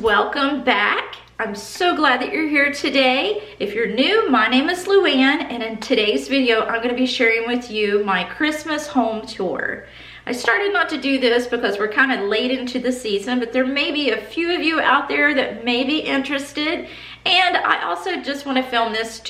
welcome back. I'm so glad that you're here today. If you're new, my name is Luann, and in today's video I'm going to be sharing with you my Christmas home tour. I started not to do this because we're kind of late into the season, but there may be a few of you out there that may be interested, and I also just want to film this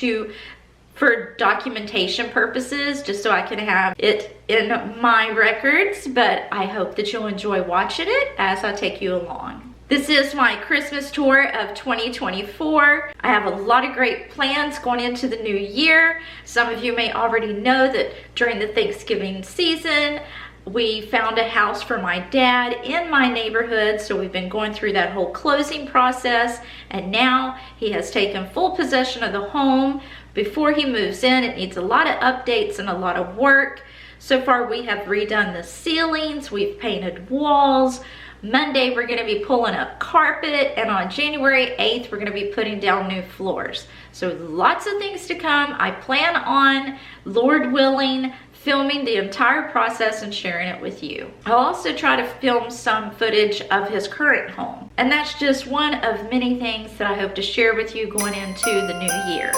for documentation purposes, just so I can have it in my records, but I hope that you'll enjoy watching it as I take you along. This is my Christmas tour of 2024. I have a lot of great plans going into the new year. Some of you may already know that during the Thanksgiving season, we found a house for my dad in my neighborhood, so we've been going through that whole closing process, and now he has taken full possession of the home. Before he moves in, it needs a lot of updates and a lot of work. So far, we have redone the ceilings, we've painted walls. Monday, we're going to be pulling up carpet, and on January 8th, we're going to be putting down new floors. So lots of things to come. I plan on, Lord willing, filming the entire process and sharing it with you. I'll also try to film some footage of his current home. And that's just one of many things that I hope to share with you going into the new year.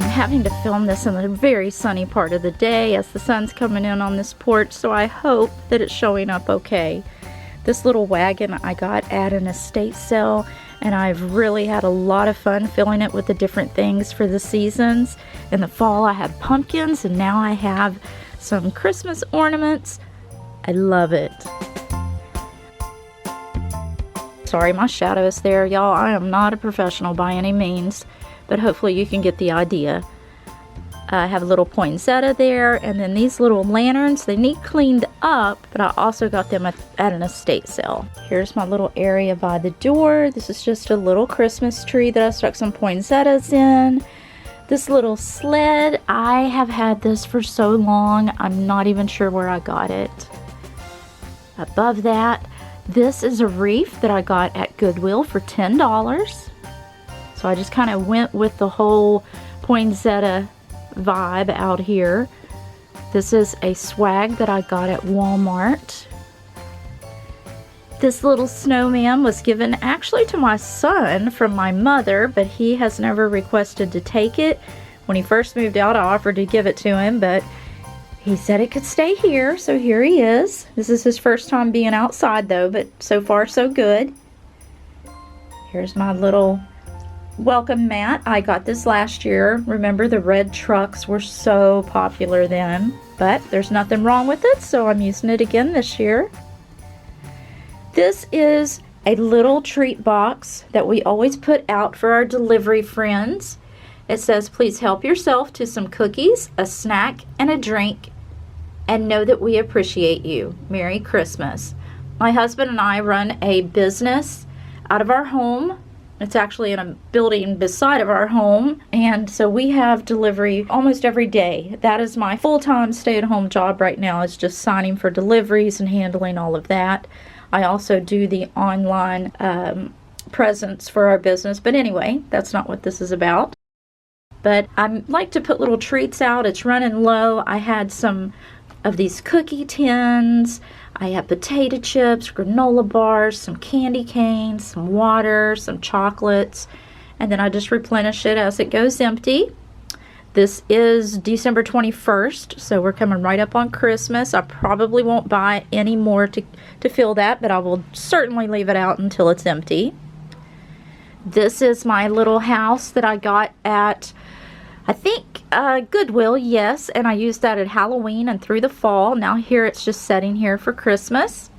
Having to film this in a very sunny part of the day as the sun's coming in on this porch, so I hope that it's showing up okay. This little wagon I got at an estate sale, and I've really had a lot of fun filling it with the different things for the seasons. In the fall I had pumpkins, and now I have some Christmas ornaments. I love it. Sorry, my shadow is there, y'all. I am not a professional by any means, but hopefully you can get the idea. I have a little poinsettia there, and then these little lanterns, they need cleaned up, but I also got them at an estate sale. Here's my little area by the door. This is just a little Christmas tree that I stuck some poinsettias in. This little sled, I have had this for so long, I'm not even sure where I got it. Above that, this is a wreath that I got at Goodwill for $10. So I just kind of went with the whole poinsettia vibe out here. This is a swag that I got at Walmart. This little snowman was given actually to my son from my mother, but he has never requested to take it. When he first moved out, I offered to give it to him, but he said it could stay here, so here he is. This is his first time being outside though, but so far so good. Here's my little welcome mat. I got this last year. Remember, the red trucks were so popular then, but there's nothing wrong with it, so I'm using it again this year. This is a little treat box that we always put out for our delivery friends. It says, please help yourself to some cookies, a snack, and a drink, and know that we appreciate you. Merry Christmas. My husband and I run a business out of our home. It's actually in a building beside of our home, and so we have delivery almost every day. That is my full-time stay-at-home job right now, is just signing for deliveries and handling all of that. I also do the online presence for our business, but anyway, that's not what this is about. But I like to put little treats out. It's running low. I had some of these cookie tins. I have potato chips, granola bars, some candy canes, some water, some chocolates, and then I just replenish it as it goes empty. This is December 21st, so we're coming right up on Christmas. I probably won't buy any more to fill that, but I will certainly leave it out until it's empty. This is my little house that I got at, I think, Goodwill, yes, and I used that at Halloween and through the fall. Now here it's just sitting here for Christmas.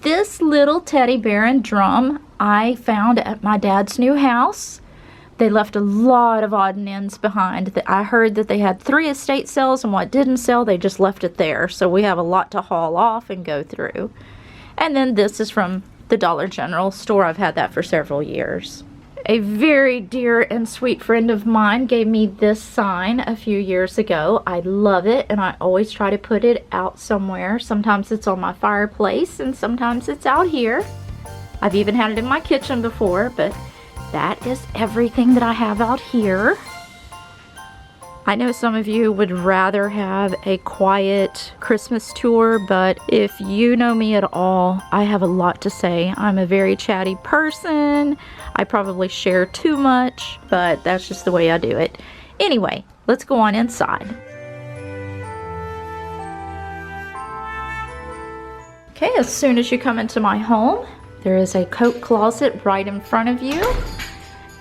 This little teddy bear and drum I found at my dad's new house. They left a lot of odd and ends behind. I heard that they had 3 estate sales, and what didn't sell, they just left it there. So we have a lot to haul off and go through. And then this is from the Dollar General store. I've had that for several years. A very dear and sweet friend of mine gave me this sign a few years ago. I love it, and I always try to put it out somewhere. Sometimes it's on my fireplace, and sometimes it's out here. I've even had it in my kitchen before, but that is everything that I have out here. I know some of you would rather have a quiet Christmas tour, but if you know me at all, I have a lot to say. I'm a very chatty person. I probably share too much, but that's just the way I do it. Anyway, let's go on inside. Okay, as soon as you come into my home, there is a coat closet right in front of you.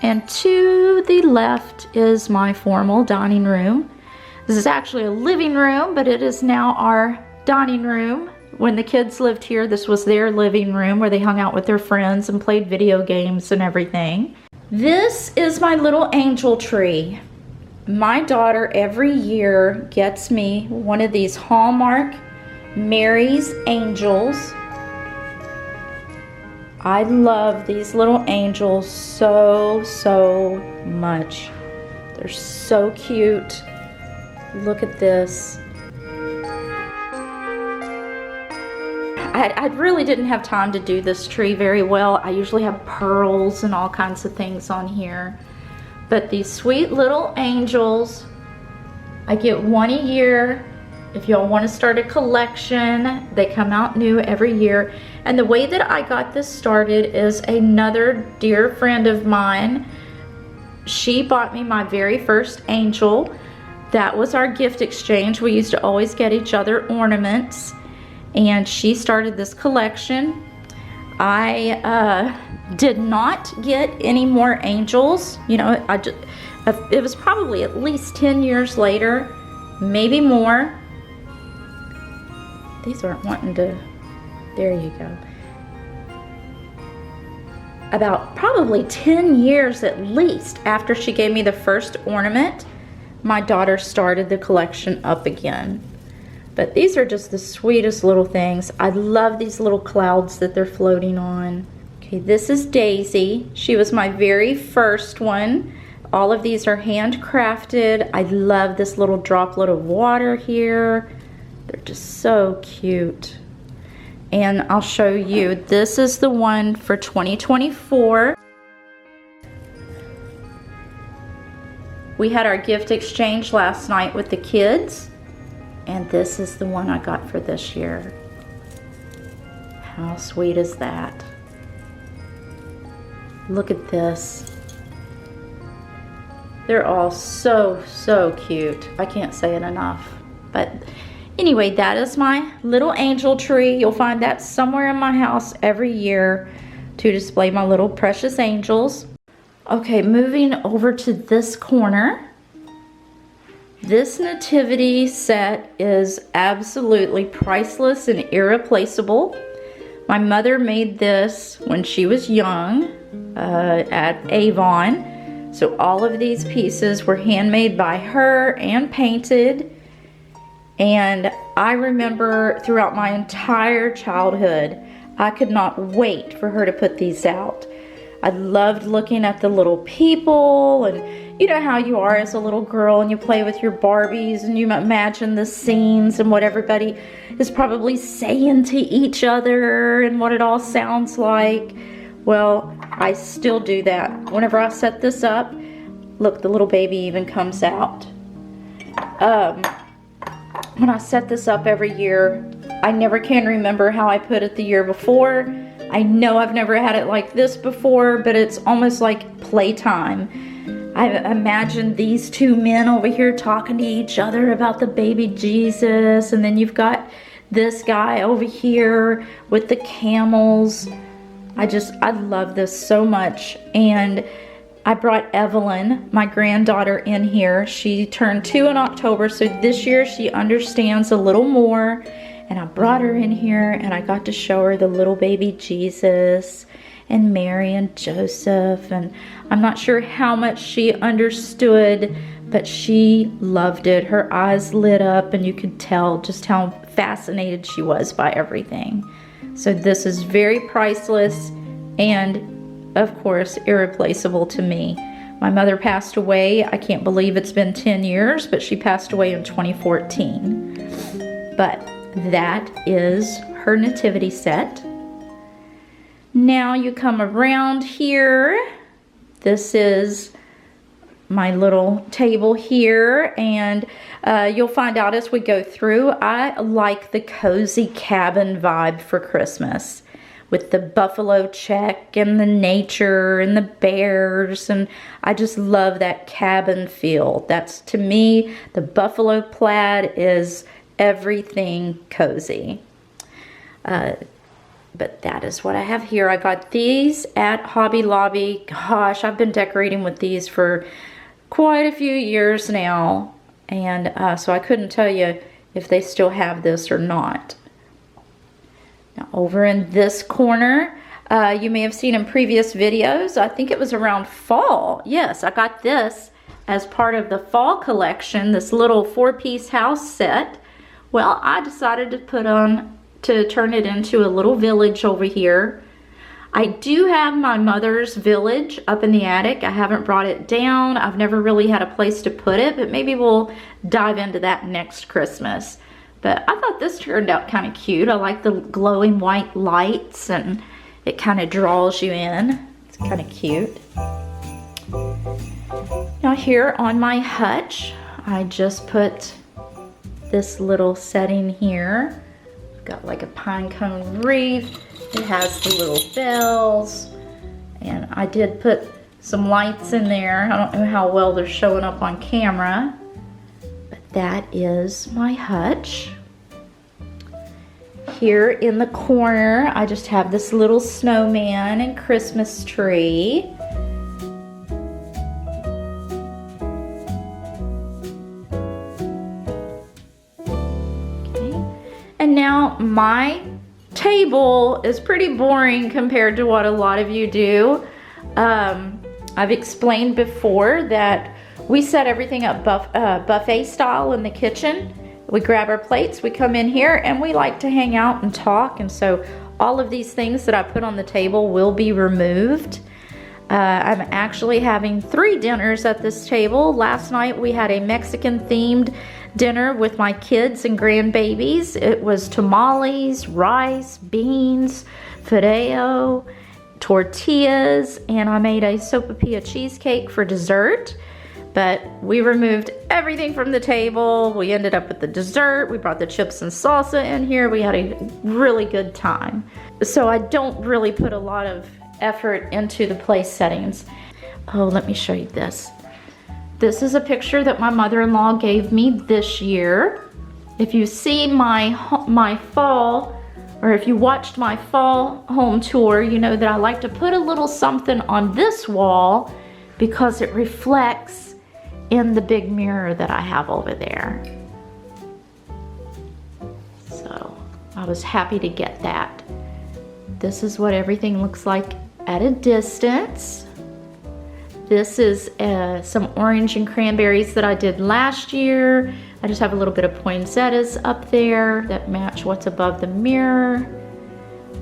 And to the left is my formal dining room. This is actually a living room, but it is now our dining room. When the kids lived here, this was their living room where they hung out with their friends and played video games and everything. This is my little angel tree. My daughter every year gets me one of these Hallmark Mary's Angels. I love these little angels so much. They're so cute. Look at this. I really didn't have time to do this tree very well. I usually have pearls and all kinds of things on here. But these sweet little angels, I get one a year. If y'all want to start a collection, they come out new every year. And the way that I got this started is another dear friend of mine. She bought me my very first angel. That was our gift exchange. We used to always get each other ornaments. And she started this collection. I did not get any more angels. You know, it was probably at least 10 years later, maybe more. These aren't wanting to, there you go. About probably 10 years at least after she gave me the first ornament, my daughter started the collection up again. But these are just the sweetest little things. I love these little clouds that they're floating on. Okay, this is Daisy. She was my very first one. All of these are handcrafted. I love this little droplet of water here. They're just so cute. And I'll show you. This is the one for 2024. We had our gift exchange last night with the kids. And this is the one I got for this year. How sweet is that? Look at this. They're all so cute. I can't say it enough. But anyway, that is my little angel tree. You'll find that somewhere in my house every year to display my little precious angels. Okay, moving over to this corner. This nativity set is absolutely priceless and irreplaceable. My mother made this when she was young at Avon. So all of these pieces were handmade by her and painted. And I remember throughout my entire childhood, I could not wait for her to put these out. I loved looking at the little people, and you know how you are as a little girl and you play with your Barbies and you imagine the scenes and what everybody is probably saying to each other and what it all sounds like. Well, I still do that. Whenever I set this up, look, the little baby even comes out. When I set this up every year, I never can remember how I put it the year before. I know I've never had it like this before, but it's almost like playtime. I imagine these two men over here talking to each other about the baby Jesus, and then you've got this guy over here with the camels. I love this so much. And I brought Evelyn, my granddaughter, in here. She turned 2 in October, so this year she understands a little more. And I brought her in here and I got to show her the little baby Jesus. and Mary and Joseph, and I'm not sure how much she understood, but she loved it. Her eyes lit up and you could tell just how fascinated she was by everything. So this is very priceless and of course irreplaceable to me. My mother passed away, I can't believe it's been 10 years, but she passed away in 2014. But that is her nativity set. Now you come around here. This is my little table here, and you'll find out as we go through, I like the cozy cabin vibe for Christmas, with the buffalo check and the nature and the bears, and I just love that cabin feel. That's, to me, the buffalo plaid is everything cozy. But that is what I have here. I got these at Hobby Lobby. Gosh, I've been decorating with these for quite a few years now, and so I couldn't tell you if they still have this or not. Now over in this corner, you may have seen in previous videos, I think it was around fall. Yes, I got this as part of the fall collection, this little 4-piece house set. Well, I decided to turn it into a little village over here. I do have my mother's village up in the attic. I haven't brought it down. I've never really had a place to put it, but maybe we'll dive into that next Christmas. But I thought this turned out kind of cute. I like the glowing white lights, and it kind of draws you in. It's kind of cute. Now here on my hutch, I just put this little setting here. Got like a pine cone wreath. It has the little bells, and I did put some lights in there. I don't know how well they're showing up on camera, but that is my hutch. Here in the corner, I just have this little snowman and Christmas tree. And now my table is pretty boring compared to what a lot of you do. I've explained before that we set everything up buffet style in the kitchen. We grab our plates, we come in here, and we like to hang out and talk. And so all of these things that I put on the table will be removed. I'm actually having 3 dinners at this table. Last night we had a Mexican themed dinner with my kids and grandbabies. It was tamales, rice, beans, fideo, tortillas, and I made a sopapilla cheesecake for dessert. But we removed everything from the table. We ended up with the dessert. We brought the chips and salsa in here. We had a really good time. So I don't really put a lot of effort into the place settings. Oh, let me show you this. This is a picture that my mother-in-law gave me this year. If you see my fall, or if you watched my fall home tour, you know that I like to put a little something on this wall because it reflects in the big mirror that I have over there. So I was happy to get that. This is what everything looks like at a distance. This is some orange and cranberries that I did last year. I just have a little bit of poinsettias up there that match what's above the mirror.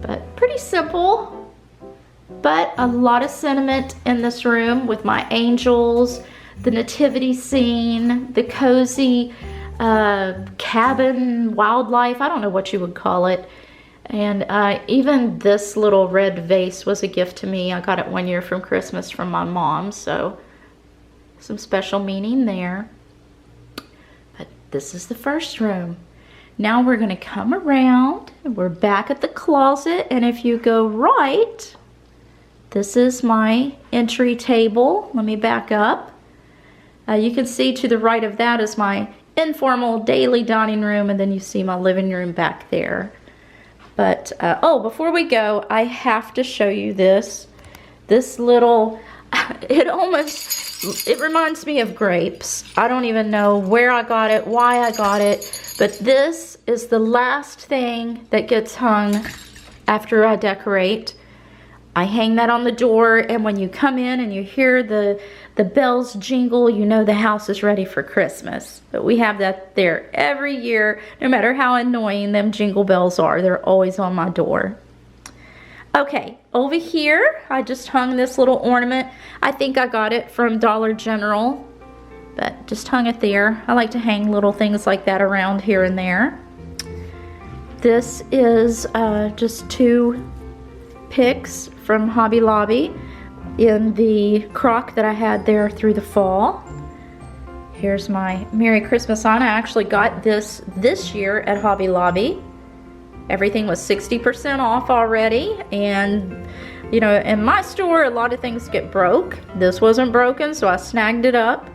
But pretty simple, but a lot of sentiment in this room with my angels, the nativity scene, the cozy cabin wildlife. I don't know what you would call it. And even this little red vase was a gift to me. I got it one year from Christmas from my mom, so some special meaning there. But this is the first room. Now we're gonna come around, and we're back at the closet, and if you go right, this is my entry table. Let me back up. You can see to the right of that is my informal daily dining room, and then you see my living room back there. But, oh, before we go, I have to show you this little, it reminds me of grapes. I don't even know where I got it, why I got it, but this is the last thing that gets hung after I decorate. I hang that on the door, and when you come in and you hear the bells jingle, you know the house is ready for Christmas. But we have that there every year, no matter how annoying them jingle bells are. They're always on my door. Okay, over here, I just hung this little ornament. I think I got it from Dollar General, but just hung it there. I like to hang little things like that around here and there. This is just 2 picks from Hobby Lobby in the crock that I had there through the fall. Here's my Merry Christmas sign. I actually got this year at Hobby Lobby. Everything was 60% off already, and you know, in my store a lot of things get broke. This wasn't broken, so I snagged it up.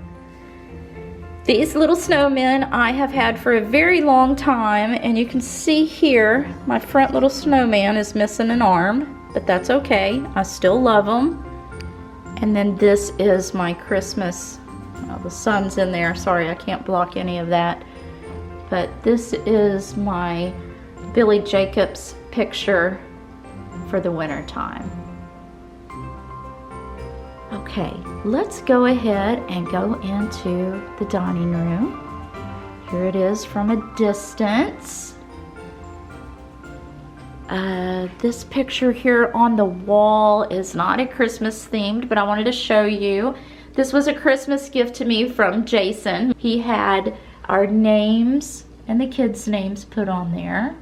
These little snowmen I have had for a very long time, and you can see here my front little snowman is missing an arm, but that's okay. I still love them. And then this is my Christmas. Oh, the sun's in there. Sorry, I can't block any of that. But this is my Billy Jacobs picture for the winter time. Okay, let's go ahead and go into the dining room. Here it is from a distance. This picture here on the wall is not a Christmas themed, but I wanted to show you. This was a Christmas gift to me from Jason. He had our names and the kids' names put on there.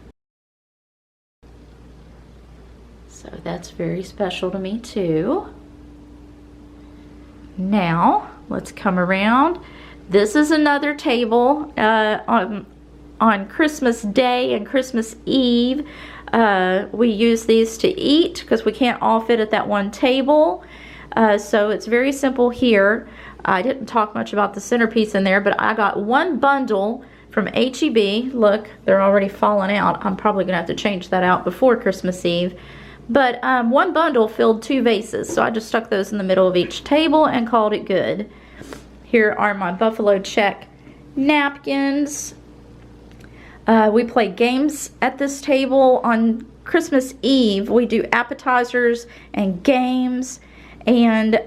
So that's very special to me too. Now, let's come around. This is another table on Christmas Day and Christmas Eve. We use these to eat because we can't all fit at that one table. So it's very simple here. I didn't talk much about the centerpiece in there, but I got one bundle from H-E-B. Look, they're already falling out. I'm probably gonna have to change that out before Christmas Eve. But one bundle filled 2 vases, so I just stuck those in the middle of each table and called it good. Here are my Buffalo Check napkins. We play games at this table on Christmas Eve. We do appetizers and games, and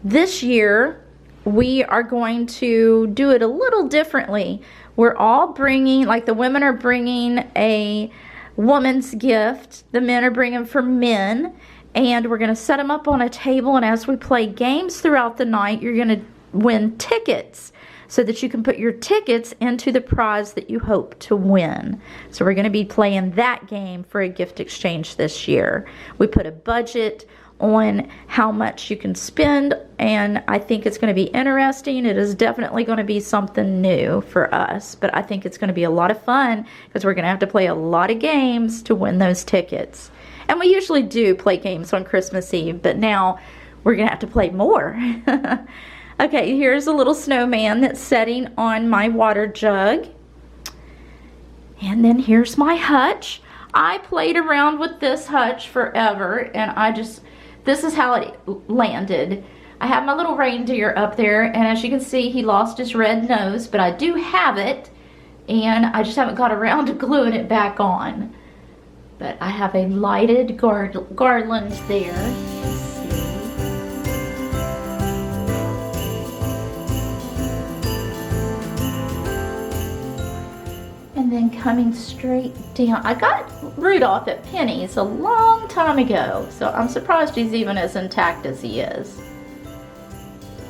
this year we are going to do it a little differently. We're all bringing, like the women are bringing a woman's gift, the men are bringing for men, and we're going to set them up on a table, and as we play games throughout the night, you're going to win tickets so that you can put your tickets into the prize that you hope to win. So we're going to be playing that game for a gift exchange this year. We put a budget on how much you can spend, and I think it's going to be interesting. It is definitely going to be something new for us, but I think it's going to be a lot of fun because we're going to have to play a lot of games to win those tickets. And we usually do play games on Christmas Eve, but now we're going to have to play more. Okay, here's a little snowman that's setting on my water jug. And then here's my hutch. I played around with this hutch forever, and this is how it landed. I have my little reindeer up there, and as you can see, he lost his red nose, but I do have it, and I just haven't got around to gluing it back on. But I have a lighted garland there. And then coming straight down, I got Rudolph at Penny's a long time ago, so I'm surprised he's even as intact as he is.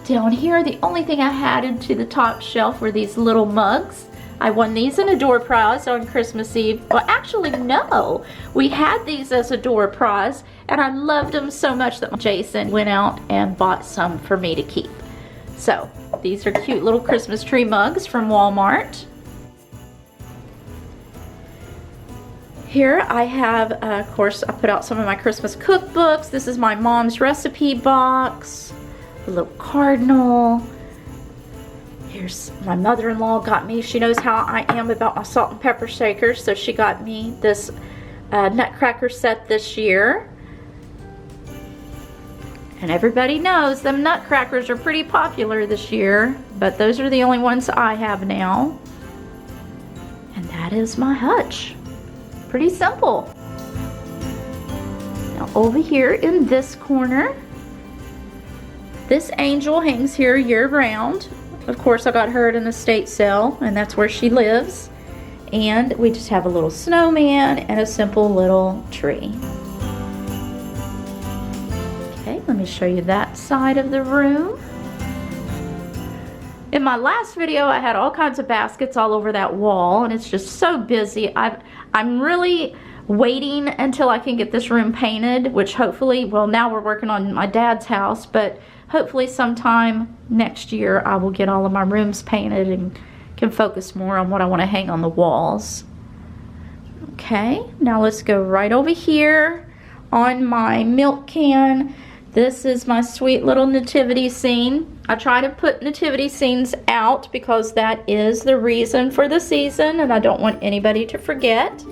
Down here, the only thing I added to the top shelf were these little mugs. I won these in a door prize on Christmas Eve. Well, actually, no. We had these as a door prize, and I loved them so much that Jason went out and bought some for me to keep. So, these are cute little Christmas tree mugs from Walmart. Here I have, of course, I put out some of my Christmas cookbooks. This is my mom's recipe box, a little cardinal. Here's my mother-in-law got me, she knows how I am about my salt and pepper shakers, so she got me this nutcracker set this year. And everybody knows them nutcrackers are pretty popular this year, but those are the only ones I have now. And that is my hutch. Pretty simple. Now over here in this corner, this angel hangs here year round. Of course, I got her at an estate sale, and that's where she lives. And we just have a little snowman and a simple little tree. Okay, let me show you that side of the room. In my last video, I had all kinds of baskets all over that wall, and it's just so busy. I'm really waiting until I can get this room painted, which hopefully, well, now we're working on my dad's house, but hopefully sometime next year I will get all of my rooms painted and can focus more on what I want to hang on the walls. Okay, now let's go right over here on my milk can. This is my sweet little nativity scene. I try to put nativity scenes out because that is the reason for the season, and I don't want anybody to forget.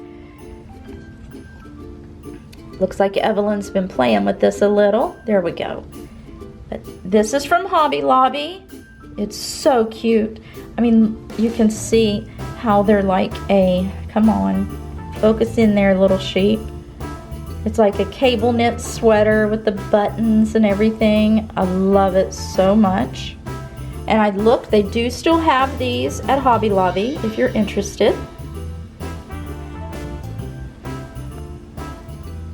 Looks like Evelyn's been playing with this a little. There we go. But this is from Hobby Lobby. It's so cute. I mean, you can see how they're like a, come on, focus in there, little sheep. It's like a cable knit sweater with the buttons and everything. I love it so much. And I look, they do still have these at Hobby Lobby if you're interested.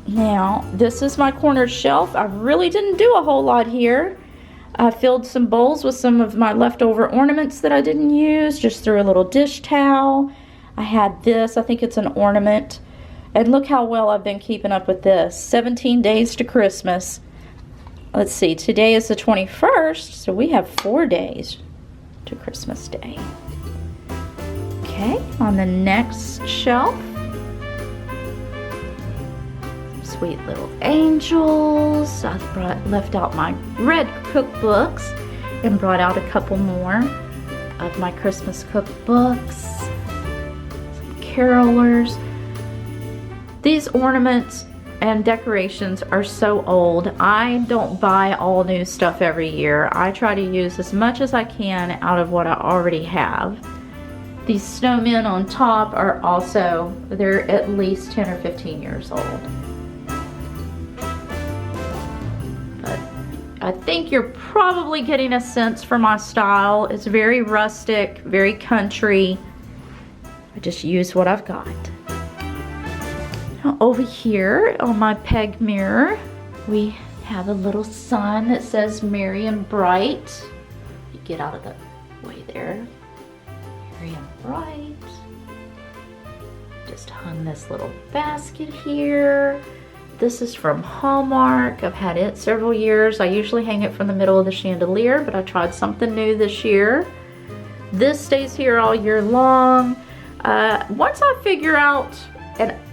Now, this is my corner shelf. I really didn't do a whole lot here. I filled some bowls with some of my leftover ornaments that I didn't use, just threw a little dish towel. I had this, I think it's an ornament. And look how well I've been keeping up with this. 17 days to Christmas. Let's see, today is the 21st, so we have 4 days to Christmas Day. Okay, on the next shelf, sweet little angels. I left out my red cookbooks and brought out a couple more of my Christmas cookbooks. Some carolers. These ornaments and decorations are so old. I don't buy all new stuff every year. I try to use as much as I can out of what I already have. These snowmen on top are also, they're at least 10 or 15 years old. But I think you're probably getting a sense for my style. It's very rustic, very country. I just use what I've got. Now over here on my peg mirror, we have a little sign that says Merry and Bright. You get out of the way there. Merry and Bright. Just hung this little basket here. This is from Hallmark. I've had it several years. I usually hang it from the middle of the chandelier, but I tried something new this year. This stays here all year long. Once I figure out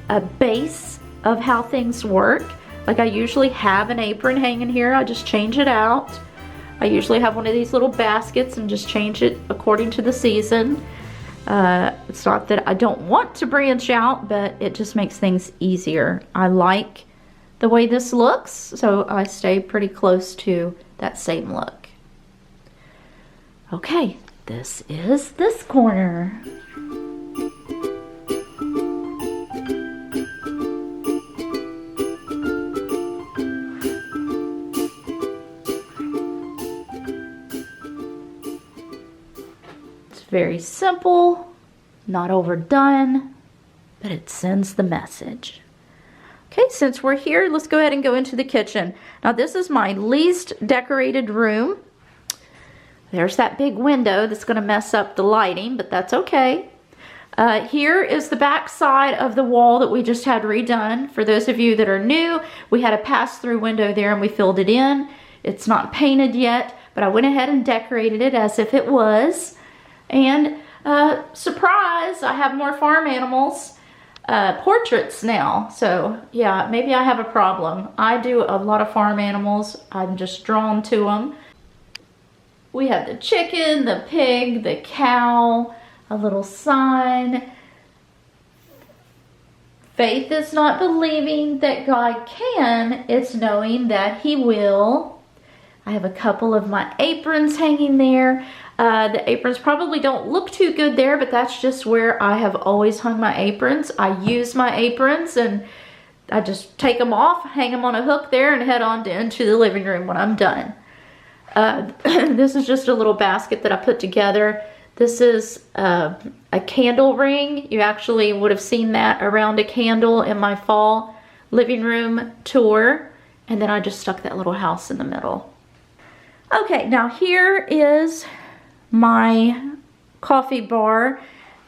a base of how things work, like I usually have an apron hanging here, I just change it out. I usually have one of these little baskets and just change it according to the season. It's not that I don't want to branch out, but it just makes things easier. I like the way this looks, so I stay pretty close to that same look. Okay, this is this corner. Very simple, not overdone, but it sends the message. Okay, since we're here, let's go ahead and go into the kitchen. Now this is my least decorated room. There's that big window that's gonna mess up the lighting, but that's okay. Here is the back side of the wall that we just had redone. For those of you that are new, we had a pass-through window there and we filled it in. It's not painted yet, but I went ahead and decorated it as if it was. And surprise, I have more farm animals portraits now. So yeah, maybe I have a problem. I do a lot of farm animals. I'm just drawn to them. We have the chicken, the pig, the cow, a little sign. Faith is not believing that God can, it's knowing that He will. I have a couple of my aprons hanging there. The aprons probably don't look too good there, but that's just where I have always hung my aprons. I use my aprons, and I just take them off, hang them on a hook there, and head on into the living room when I'm done. This is just a little basket that I put together. This is a candle ring. You actually would have seen that around a candle in my fall living room tour. And then I just stuck that little house in the middle. Okay, now here is my coffee bar.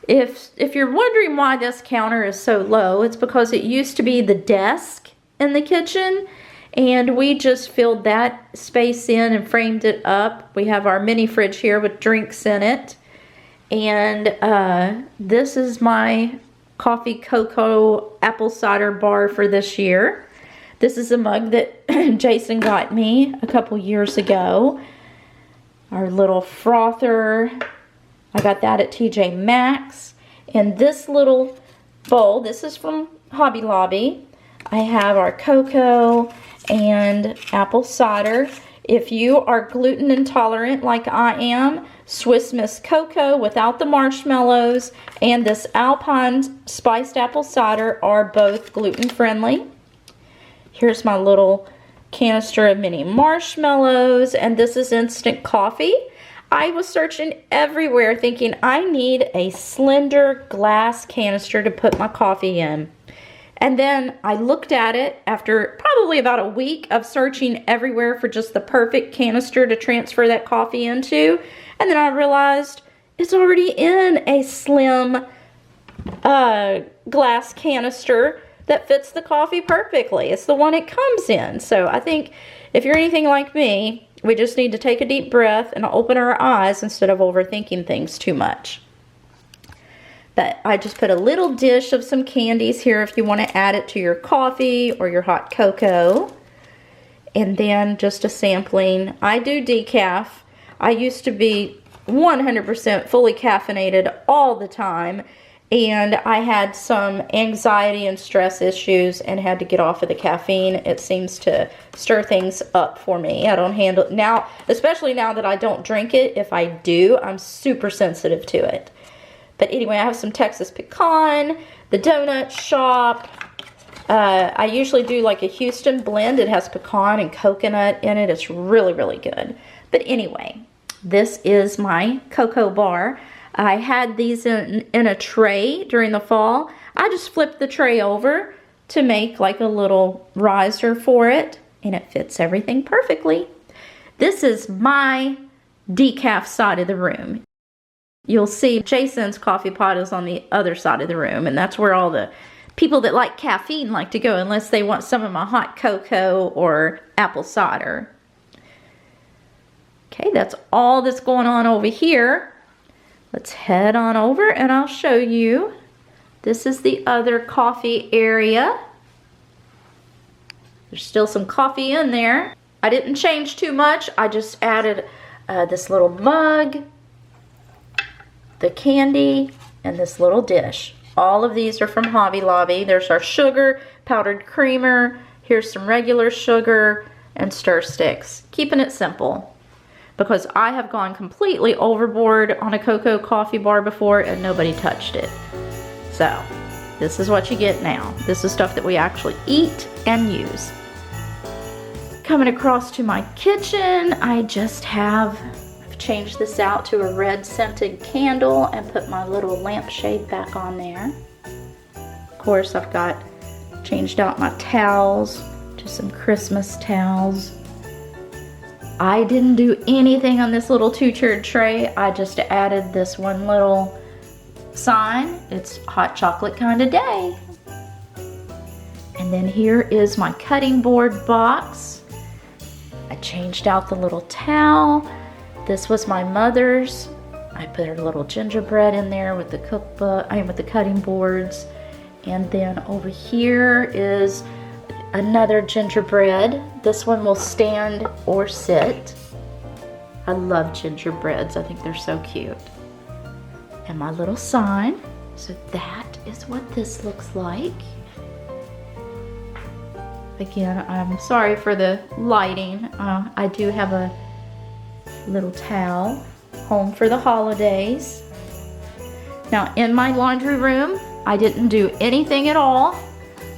If you're wondering why this counter is so low, it's because it used to be the desk in the kitchen, and we just filled that space in and framed it up. We have our mini fridge here with drinks in it. And this is my coffee cocoa apple cider bar for this year. This is a mug that Jason got me a couple years ago. Our little frother, I got that at TJ Maxx. And this little bowl, this is from Hobby Lobby. I have our cocoa and apple cider. If you are gluten intolerant like I am, Swiss Miss Cocoa without the marshmallows and this Alpine spiced apple cider are both gluten friendly. Here's my little canister of mini marshmallows, and this is instant coffee. I was searching everywhere thinking I need a slender glass canister to put my coffee in. And then I looked at it after probably about a week of searching everywhere for just the perfect canister to transfer that coffee into. And then I realized it's already in a slim glass canister that fits the coffee perfectly. It's the one it comes in. So I think if you're anything like me, we just need to take a deep breath and open our eyes instead of overthinking things too much. But I just put a little dish of some candies here if you want to add it to your coffee or your hot cocoa. And then just a sampling. I do decaf. I used to be 100% fully caffeinated all the time. And I had some anxiety and stress issues and had to get off of the caffeine. It seems to stir things up for me. I don't handle it now, especially now that I don't drink it. If I do, I'm super sensitive to it. But anyway, I have some Texas pecan, the donut shop. I usually do like a Houston blend. It has pecan and coconut in it. It's really, really good. But anyway, this is my cocoa bar. I had these in a tray during the fall. I just flipped the tray over to make like a little riser for it, and it fits everything perfectly. This is my decaf side of the room. You'll see Jason's coffee pot is on the other side of the room, and that's where all the people that like caffeine like to go unless they want some of my hot cocoa or apple cider. Okay, that's all that's going on over here. Let's head on over and I'll show you. This is the other coffee area. There's still some coffee in there. I didn't change too much. I just added this little mug, the candy, and this little dish. All of these are from Hobby Lobby. There's our sugar, powdered creamer. Here's some regular sugar and stir sticks. Keeping it simple, because I have gone completely overboard on a cocoa coffee bar before and nobody touched it. So this is what you get now. This is stuff that we actually eat and use. Coming across to my kitchen, I've changed this out to a red scented candle and put my little lampshade back on there. Of course, I've changed out my towels to some Christmas towels. I didn't do anything on this little two-tiered tray. I just added this one little sign. It's hot chocolate kind of day. And then here is my cutting board box. I changed out the little towel. This was my mother's. I put her little gingerbread in there with the cookbook, with the cutting boards. And then over here is another gingerbread. This one will stand or sit. I love gingerbreads. I think they're so cute. And my little sign. So that is what this looks like. Again, I'm sorry for the lighting. I do have a little towel. Home for the holidays. Now in my laundry room, I didn't do anything at all.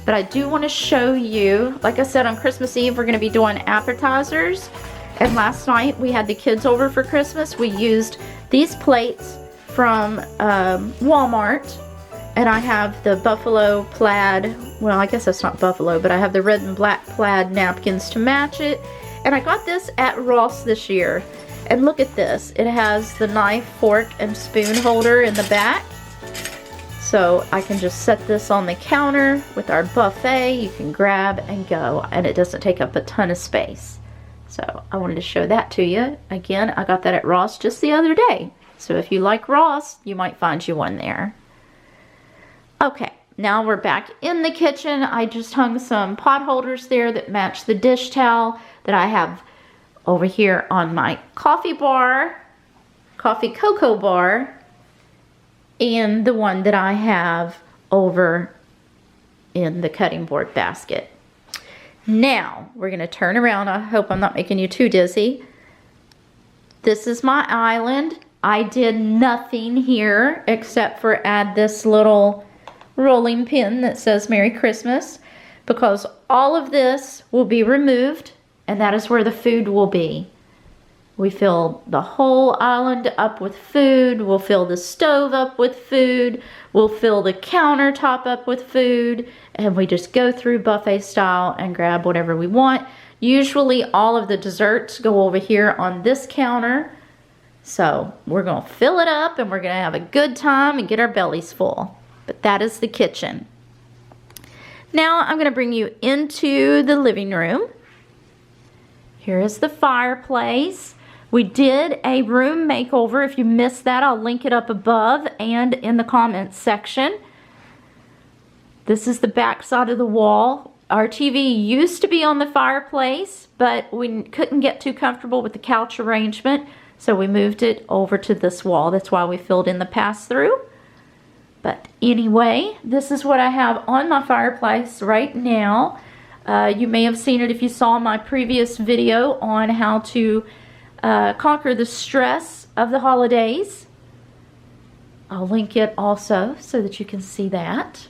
But I do want to show you, like I said, on Christmas Eve, we're going to be doing appetizers. And last night we had the kids over for Christmas. We used these plates from Walmart. And I have the buffalo plaid, well, I guess that's not buffalo, but I have the red and black plaid napkins to match it. And I got this at Ross this year. And look at this. It has the knife, fork, and spoon holder in the back. So I can just set this on the counter with our buffet. You can grab and go, and it doesn't take up a ton of space. So I wanted to show that to you. Again, I got that at Ross just the other day. So if you like Ross, you might find you one there. Okay, now we're back in the kitchen. I just hung some pot holders there that match the dish towel that I have over here on my coffee cocoa bar. And the one that I have over in the cutting board basket. Now, we're going to turn around. I hope I'm not making you too dizzy. This is my island. I did nothing here except for add this little rolling pin that says Merry Christmas, because all of this will be removed, and that is where the food will be. We fill the whole island up with food. We'll fill the stove up with food. We'll fill the countertop up with food. And we just go through buffet style and grab whatever we want. Usually all of the desserts go over here on this counter. So we're going to fill it up and we're going to have a good time and get our bellies full. But that is the kitchen. Now I'm going to bring you into the living room. Here is the fireplace. We did a room makeover. If you missed that, I'll link it up above and in the comments section. This is the back side of the wall. Our TV used to be on the fireplace, but we couldn't get too comfortable with the couch arrangement, so we moved it over to this wall. That's why we filled in the pass-through. But anyway, this is what I have on my fireplace right now. You may have seen it if you saw my previous video on how to conquer the stress of the holidays. I'll link it also so that you can see that.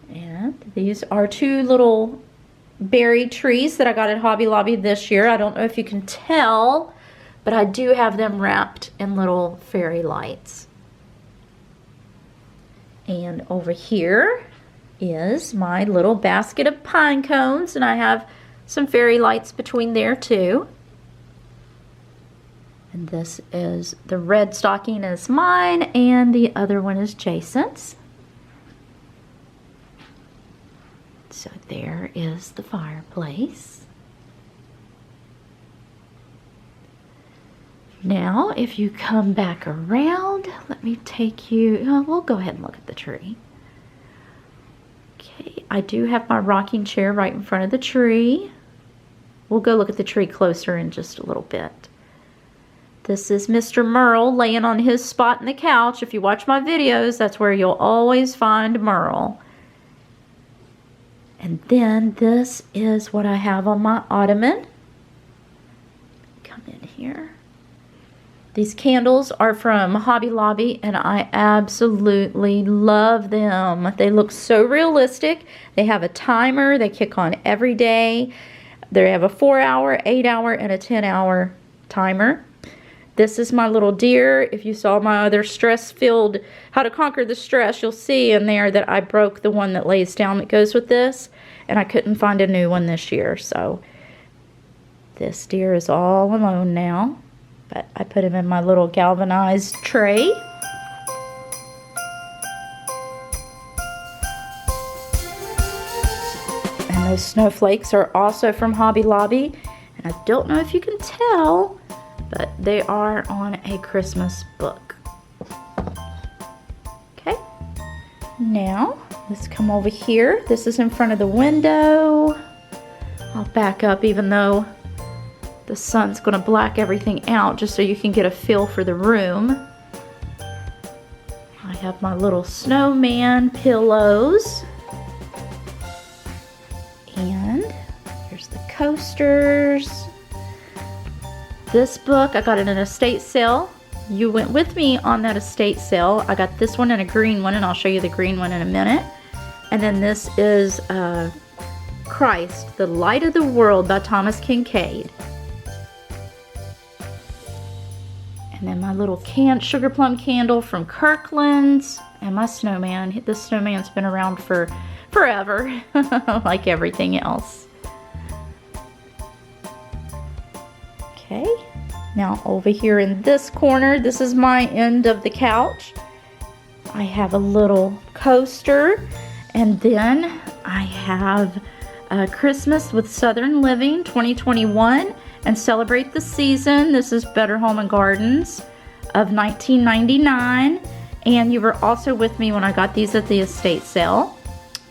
And these are two little berry trees that I got at Hobby Lobby this year. I don't know if you can tell, but I do have them wrapped in little fairy lights. And over here is my little basket of pine cones, and I have some fairy lights between there too. And this is the red stocking is mine, and the other one is Jason's. So there is the fireplace. Now, if you come back around, let me take you, we'll go ahead and look at the tree. Okay, I do have my rocking chair right in front of the tree. We'll go look at the tree closer in just a little bit. This is Mr. Merle laying on his spot in the couch. If you watch my videos, that's where you'll always find Merle. And then this is what I have on my ottoman. Come in here. These candles are from Hobby Lobby, and I absolutely love them. They look so realistic. They have a timer. They kick on every day. They have a 4-hour, 8-hour, and a 10-hour timer. This is my little deer. If you saw my other stress-filled, how to conquer the stress, you'll see in there that I broke the one that lays down that goes with this, and I couldn't find a new one this year. So this deer is all alone now. But I put him in my little galvanized tray. And those snowflakes are also from Hobby Lobby. And I don't know if you can tell, but they are on a Christmas book. Okay. Now, let's come over here. This is in front of the window. I'll back up even though the sun's going to black everything out just so you can get a feel for the room. I have my little snowman pillows. And here's the coasters. This book, I got it in an estate sale you went with me on that estate sale. I got this one and a green one, and I'll show you the green one in a minute. And then this is Christ, the Light of the World by Thomas Kincaid. And then my little sugar plum candle from Kirkland's. And my snowman. This snowman's been around for forever, like everything else. Okay, now over here in this corner, this is my end of the couch. I have a little coaster, and then I have Christmas with Southern Living 2021 and Celebrate the Season. This is Better Home and Gardens of 1999. And you were also with me when I got these at the estate sale.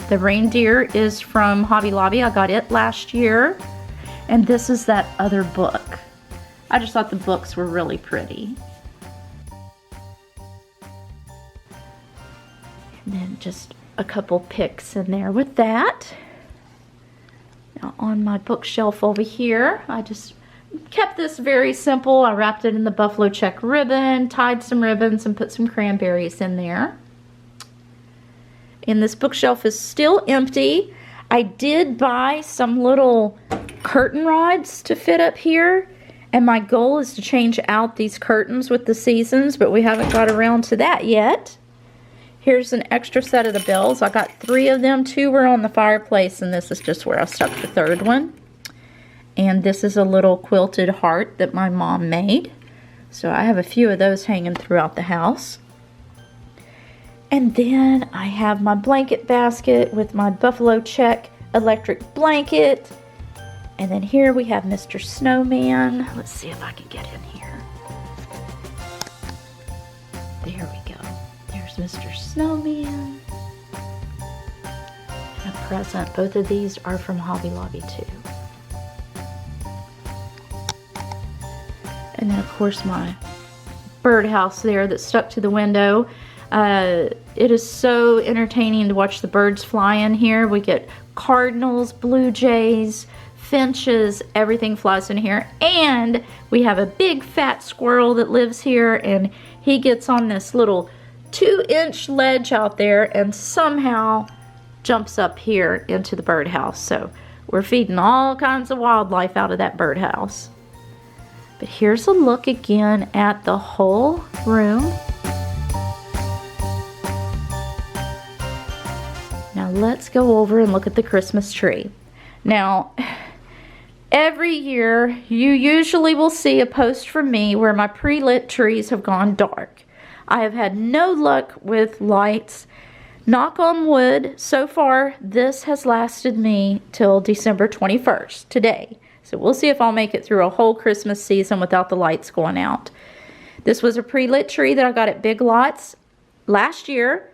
The reindeer is from Hobby Lobby. I got it last year. And this is that other book. I just thought the books were really pretty. And then just a couple picks in there with that. Now on my bookshelf over here, I just kept this very simple. I wrapped it in the buffalo check ribbon, tied some ribbons, and put some cranberries in there. And this bookshelf is still empty. I did buy some little curtain rods to fit up here, and my goal is to change out these curtains with the seasons, but we haven't got around to that yet. Here's an extra set of the bells. I got 3 of them. 2 were on the fireplace, and this is just where I stuck the 3rd one. And this is a little quilted heart that my mom made. So I have a few of those hanging throughout the house. And then I have my blanket basket with my buffalo check electric blanket. And then here we have Mr. Snowman. Let's see if I can get in here. There we go. There's Mr. Snowman. And a present. Both of these are from Hobby Lobby too. And then, of course, my birdhouse there that's stuck to the window. It is so entertaining to watch the birds fly in here. We get cardinals, blue jays, finches, everything flies in here. And we have a big fat squirrel that lives here, and he gets on this little 2-inch ledge out there and somehow jumps up here into the birdhouse. So we're feeding all kinds of wildlife out of that birdhouse. But here's a look again at the whole room. Now let's go over and look at the Christmas tree. Now, every year you usually will see a post from me where my pre-lit trees have gone dark. I have had no luck with lights. Knock on wood, so far this has lasted me till December 21st, today. So we'll see if I'll make it through a whole Christmas season without the lights going out. This was a pre-lit tree that I got at Big Lots last year.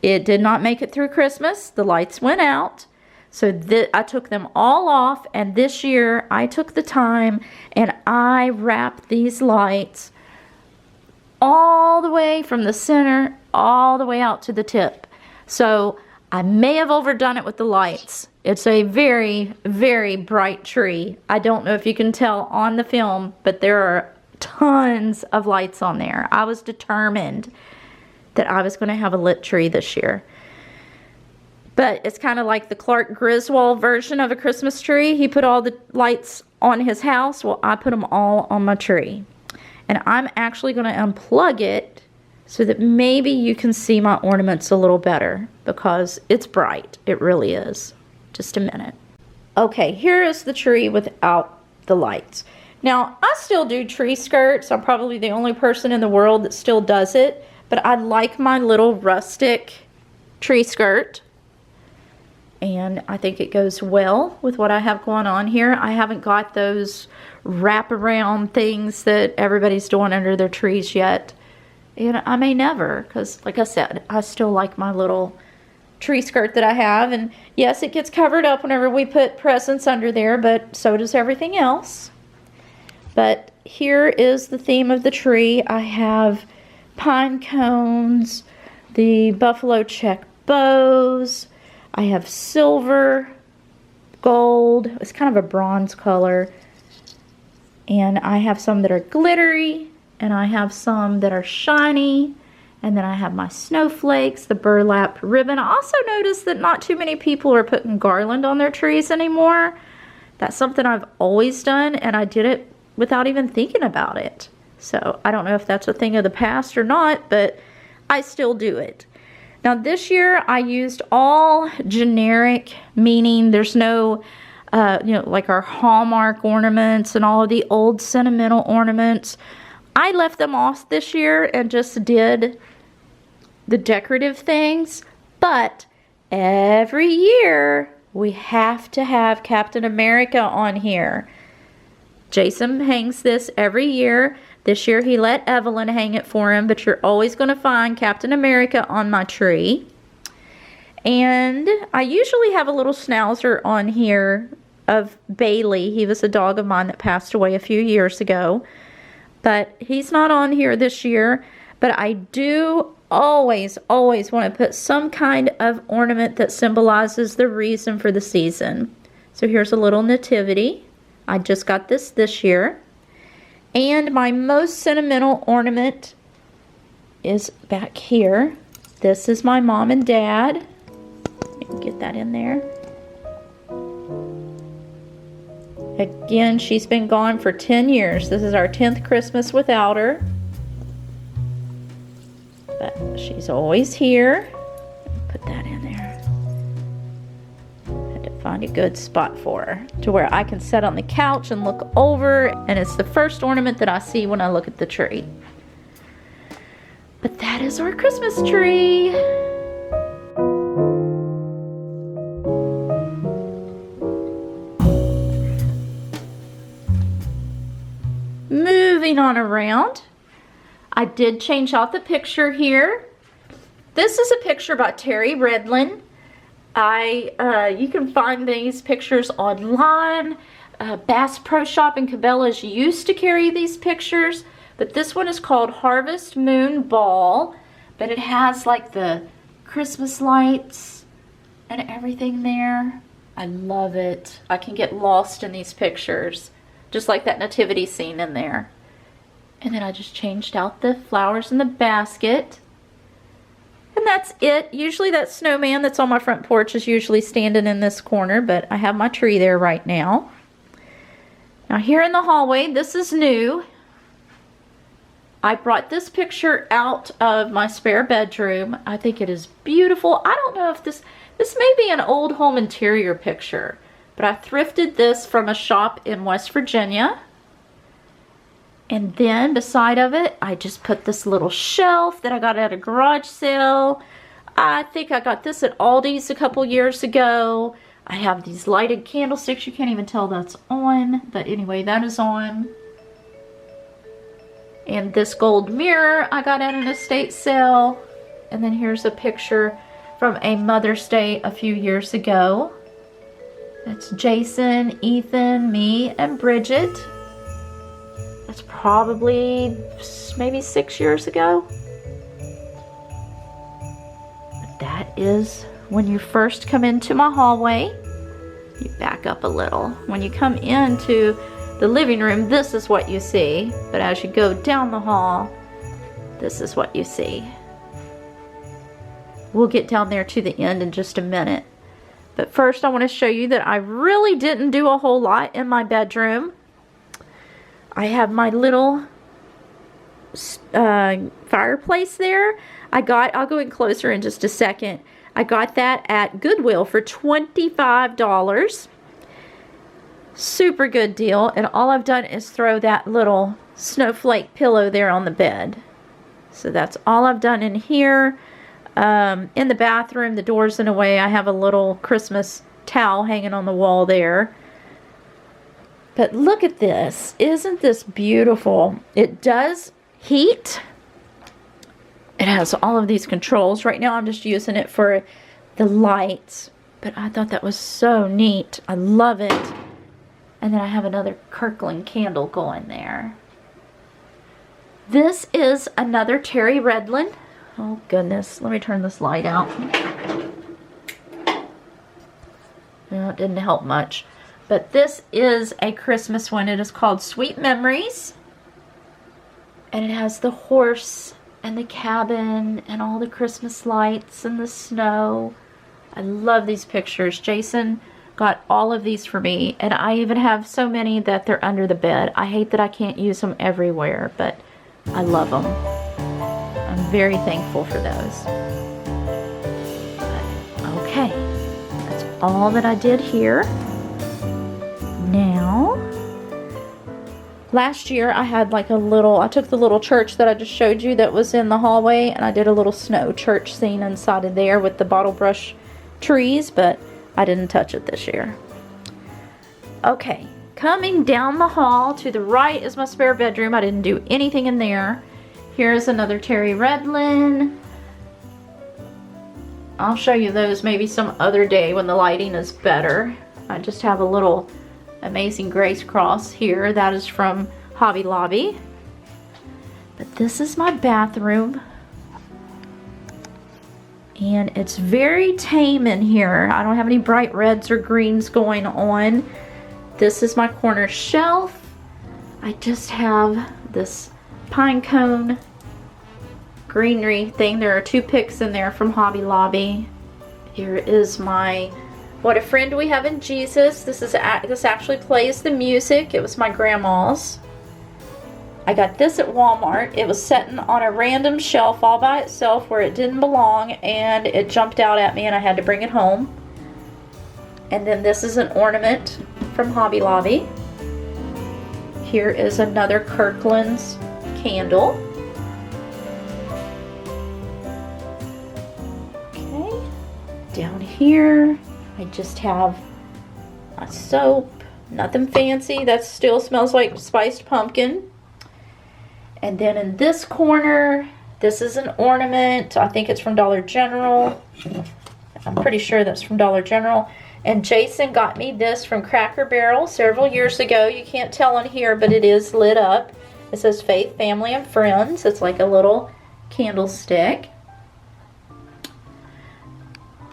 It did not make it through Christmas. The lights went out. So I took them all off, and this year I took the time and I wrapped these lights all the way from the center all the way out to the tip. So I may have overdone it with the lights. It's a very, very bright tree. I don't know if you can tell on the film, but there are tons of lights on there. I was determined that I was going to have a lit tree this year. But it's kind of like the Clark Griswold version of a Christmas tree. He put all the lights on his house. Well, I put them all on my tree. And I'm actually going to unplug it so that maybe you can see my ornaments a little better, because it's bright. It really is. Just a minute. Okay, here is the tree without the lights. Now, I still do tree skirts. I'm probably the only person in the world that still does it, but I like my little rustic tree skirt, and I think it goes well with what I have going on here. I haven't got those wraparound things that everybody's doing under their trees yet, and I may never, because like I said, I still like my little tree skirt that I have. And yes, it gets covered up whenever we put presents under there, but so does everything else. But here is the theme of the tree. I have pine cones, the buffalo check bows, I have silver, gold, it's kind of a bronze color, and I have some that are glittery, and I have some that are shiny, and then I have my snowflakes, the burlap ribbon. I also noticed that not too many people are putting garland on their trees anymore. That's something I've always done, and I did it without even thinking about it. So I don't know if that's a thing of the past or not, but I still do it. Now this year I used all generic, meaning there's no, like our Hallmark ornaments and all of the old sentimental ornaments. I left them off this year and just did the decorative things. But every year we have to have Captain America on here. Jason hangs this every year. This year he let Evelyn hang it for him, but you're always going to find Captain America on my tree. And I usually have a little schnauzer on here of Bailey. He was a dog of mine that passed away a few years ago. But he's not on here this year. But I do always want to put some kind of ornament that symbolizes the reason for the season. So here's a little nativity. I just got this year. And my most sentimental ornament is back here. This is my mom and dad. Let me get that in there. Again, she's been gone for 10 years. This is our 10th Christmas without her. But she's always here. Put that in there. Had to find a good spot for her to where I can sit on the couch and look over, and it's the first ornament that I see when I look at the tree. But that is our Christmas tree. Moving on around, I did change out the picture here. This is a picture by Terry Redlin. You can find these pictures online. Bass Pro Shop and Cabela's used to carry these pictures, but this one is called Harvest Moon Ball, but it has like the Christmas lights and everything there. I love it. I can get lost in these pictures, just like that nativity scene in there. And then I just changed out the flowers in the basket. And that's it. Usually that snowman that's on my front porch is usually standing in this corner, but I have my tree there right now. Now here in the hallway, this is new. I brought this picture out of my spare bedroom. I think it is beautiful. I don't know if this may be an old home interior picture, but I thrifted this from a shop in West Virginia. And then beside of it, I just put this little shelf that I got at a garage sale. I think I got this at Aldi's a couple years ago. I have these lighted candlesticks. You can't even tell that's on, but anyway, that is on. And this gold mirror I got at an estate sale. And then here's a picture from a Mother's Day a few years ago. That's Jason, Ethan, me, and Bridget. That's probably maybe 6 years ago. But that is when you first come into my hallway. You back up a little. When you come into the living room, this is what you see. But as you go down the hall, this is what you see. We'll get down there to the end in just a minute. But first I want to show you that I really didn't do a whole lot in my bedroom. I have my little fireplace there. I'll go in closer in just a second. I got that at Goodwill for $25. Super good deal. And all I've done is throw that little snowflake pillow there on the bed. So that's all I've done in here. In the bathroom, the door's in the way. I have a little Christmas towel hanging on the wall there. But look at this. Isn't this beautiful? It does heat. It has all of these controls. Right now I'm just using it for the lights. But I thought that was so neat. I love it. And then I have another Kirkland candle going there. This is another Terry Redlin. Oh goodness. Let me turn this light out. No, it didn't help much. But this is a Christmas one. It is called Sweet Memories. And it has the horse and the cabin and all the Christmas lights and the snow. I love these pictures. Jason got all of these for me, and I even have so many that they're under the bed. I hate that I can't use them everywhere, but I love them. I'm very thankful for those. But, okay, that's all that I did here. Now, last year I had like I took the little church that I just showed you that was in the hallway, and I did a little snow church scene inside of there with the bottle brush trees, but I didn't touch it this year. Okay, coming down the hall to the right is my spare bedroom. I didn't do anything in there. Here's another Terry Redlin. I'll show you those maybe some other day when the lighting is better. I just have a little Amazing Grace cross here. That is from Hobby Lobby. But this is my bathroom. And it's very tame in here. I don't have any bright reds or greens going on. This is my corner shelf. I just have this pine cone greenery thing. There are 2 picks in there from Hobby Lobby. Here is my What a Friend We Have in Jesus. This actually plays the music. It was my grandma's. I got this at Walmart. It was sitting on a random shelf all by itself where it didn't belong, and it jumped out at me and I had to bring it home. And then this is an ornament from Hobby Lobby. Here is another Kirkland's candle. Okay, down here I just have my soap, nothing fancy. That still smells like spiced pumpkin. And then in this corner, this is an ornament. I think it's from Dollar General. I'm pretty sure that's from Dollar General. And Jason got me this from Cracker Barrel several years ago. You can't tell on here, but it is lit up. It says Faith, Family, and Friends. It's like a little candlestick.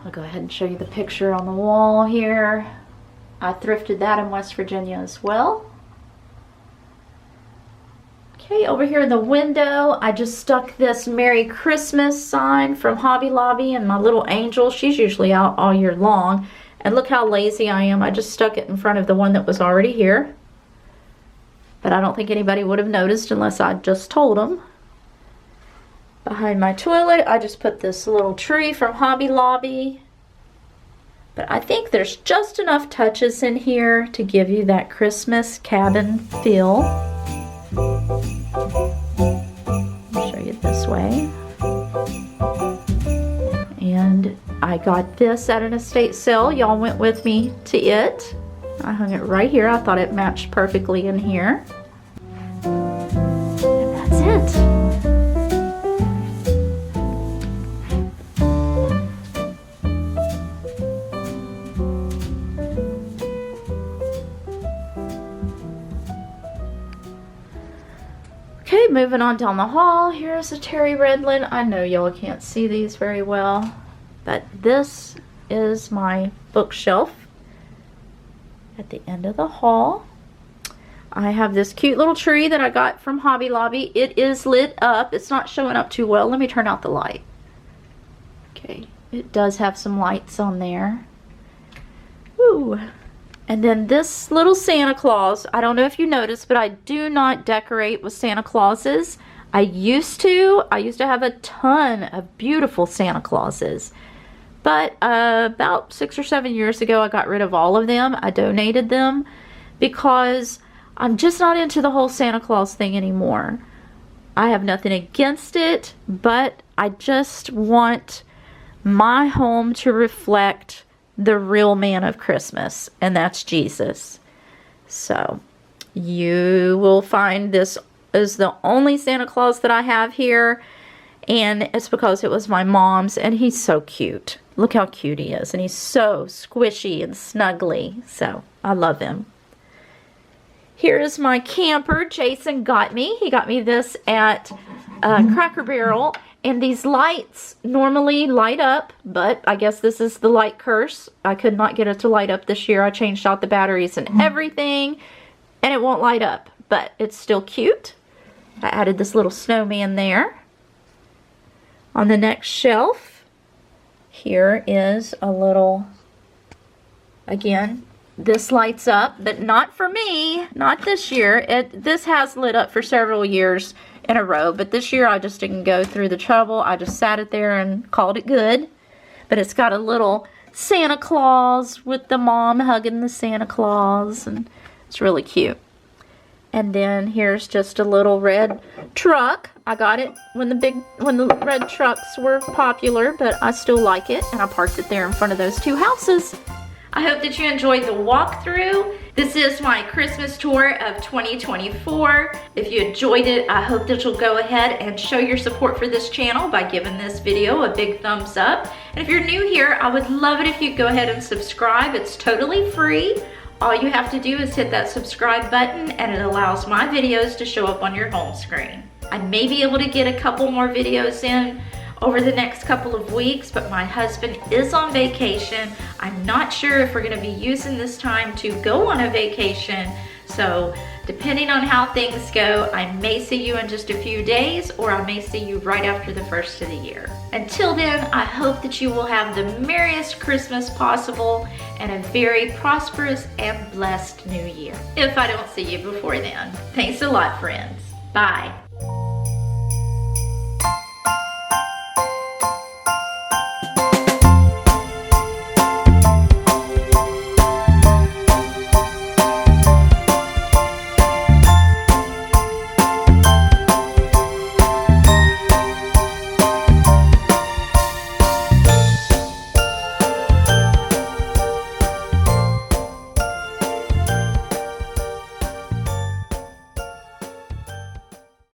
I'll go ahead and show you the picture on the wall here. I thrifted that in West Virginia as well. Okay, over here in the window, I just stuck this Merry Christmas sign from Hobby Lobby, and my little angel, she's usually out all year long. And look how lazy I am. I just stuck it in front of the one that was already here. But I don't think anybody would have noticed unless I just told them. Behind my toilet, I just put this little tree from Hobby Lobby. But I think there's just enough touches in here to give you that Christmas cabin feel. I'll show you this way. And I got this at an estate sale. Y'all went with me to it. I hung it right here. I thought it matched perfectly in here. And that's it. Okay, moving on down the hall. Here's a Terry Redlin. I know y'all can't see these very well, but this is my bookshelf at the end of the hall. I have this cute little tree that I got from Hobby Lobby. It is lit up. It's not showing up too well. Let me turn out the light. Okay, it does have some lights on there. Woo! And then this little Santa Claus, I don't know if you noticed, but I do not decorate with Santa Clauses. I used to have a ton of beautiful Santa Clauses. But about 6 or 7 years ago, I got rid of all of them. I donated them because I'm just not into the whole Santa Claus thing anymore. I have nothing against it, but I just want my home to reflect the real man of Christmas, and that's Jesus. So you will find this is the only Santa Claus that I have here, and it's because it was my mom's, and he's so cute. Look how cute he is, and he's so squishy and snuggly, so I love him. Here is my camper Jason got me. He got me this at Cracker Barrel. And these lights normally light up, but I guess this is the light curse. I could not get it to light up this year. I changed out the batteries and everything, and it won't light up, but it's still cute. I added this little snowman there. On the next shelf, here is a little, again, this lights up, but not for me, not this year. This has lit up for several years in a row, but this year I just didn't go through the trouble. I just sat it there and called it good. But it's got a little Santa Claus with the mom hugging the Santa Claus, and it's really cute. And then here's just a little red truck. I got it when the red trucks were popular, but I still like it, and I parked it there in front of those two houses. I hope that you enjoyed the walkthrough. This is my Christmas tour of 2024. If you enjoyed it, I hope that you'll go ahead and show your support for this channel by giving this video a big thumbs up. And if you're new here, I would love it if you'd go ahead and subscribe. It's totally free. All you have to do is hit that subscribe button, and it allows my videos to show up on your home screen. I may be able to get a couple more videos in over the next couple of weeks, but my husband is on vacation. I'm not sure if we're going to be using this time to go on a vacation, so depending on how things go, I may see you in just a few days, or I may see you right after the first of the year. Until then, I hope that you will have the merriest Christmas possible and a very prosperous and blessed new year, if I don't see you before then. Thanks a lot, friends. Bye.